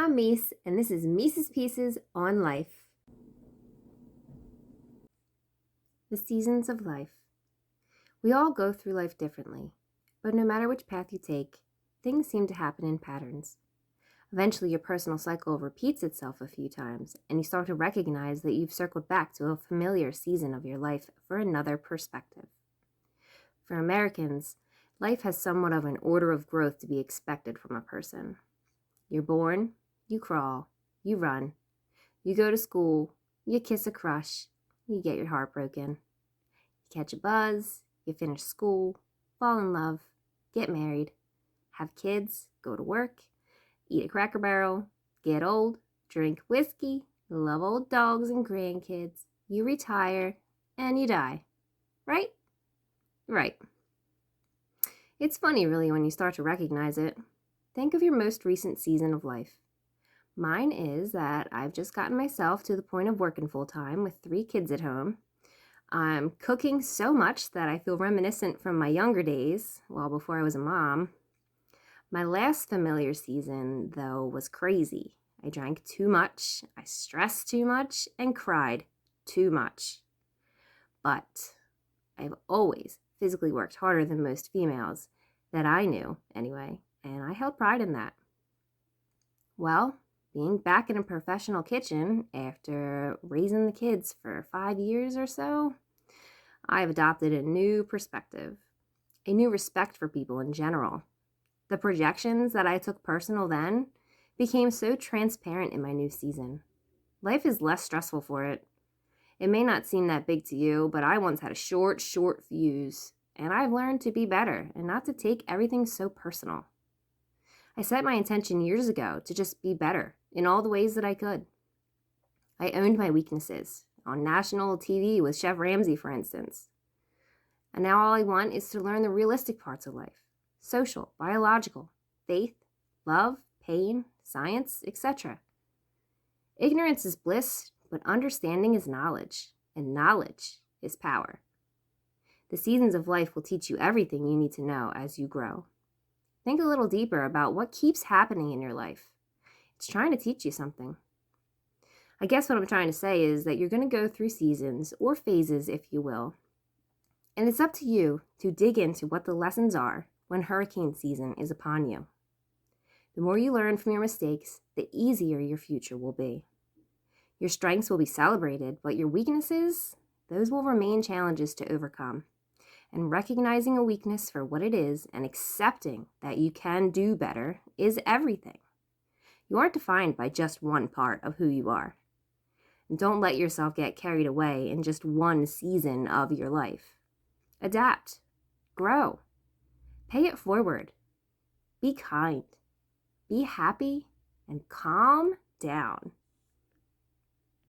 I'm Meese, and this is Meese's Pieces on Life. The seasons of life. We all go through life differently, but no matter which path you take, things seem to happen in patterns. Eventually, your personal cycle repeats itself a few times, and you start to recognize that you've circled back to a familiar season of your life for another perspective. For Americans, life has somewhat of an order of growth to be expected from a person. You're born, you crawl, you run, you go to school, you kiss a crush, you get your heart broken. You catch a buzz, you finish school, fall in love, get married, have kids, go to work, eat a Cracker Barrel, get old, drink whiskey, love old dogs and grandkids, you retire, and you die. Right? Right. It's funny, really, when you start to recognize it. Think of your most recent season of life. Mine is that I've just gotten myself to the point of working full-time with 3 kids at home. I'm cooking so much that I feel reminiscent from my younger days, well, before I was a mom. My last familiar season, though, was crazy. I drank too much, I stressed too much, and cried too much. But I've always physically worked harder than most females, that I knew anyway, and I held pride in that. Well, being back in a professional kitchen after raising the kids for 5 years or so, I've adopted a new perspective, a new respect for people in general. The projections that I took personal then became so transparent in my new season. Life is less stressful for it. It may not seem that big to you, but I once had a short fuse, and I've learned to be better and not to take everything so personal. I set my intention years ago to just be better in all the ways that I could. I owned my weaknesses, on national TV with Chef Ramsay, for instance. And now all I want is to learn the realistic parts of life: social, biological, faith, love, pain, science, etc. Ignorance is bliss, but understanding is knowledge, and knowledge is power. The seasons of life will teach you everything you need to know as you grow. Think a little deeper about what keeps happening in your life. It's trying to teach you something. I guess what I'm trying to say is that you're going to go through seasons, or phases if you will, and it's up to you to dig into what the lessons are when hurricane season is upon you. The more you learn from your mistakes, the easier your future will be. Your strengths will be celebrated, but your weaknesses, those will remain challenges to overcome. And recognizing a weakness for what it is and accepting that you can do better is everything. You aren't defined by just one part of who you are. And don't let yourself get carried away in just one season of your life. Adapt. Grow. Pay it forward. Be kind. Be happy and calm down.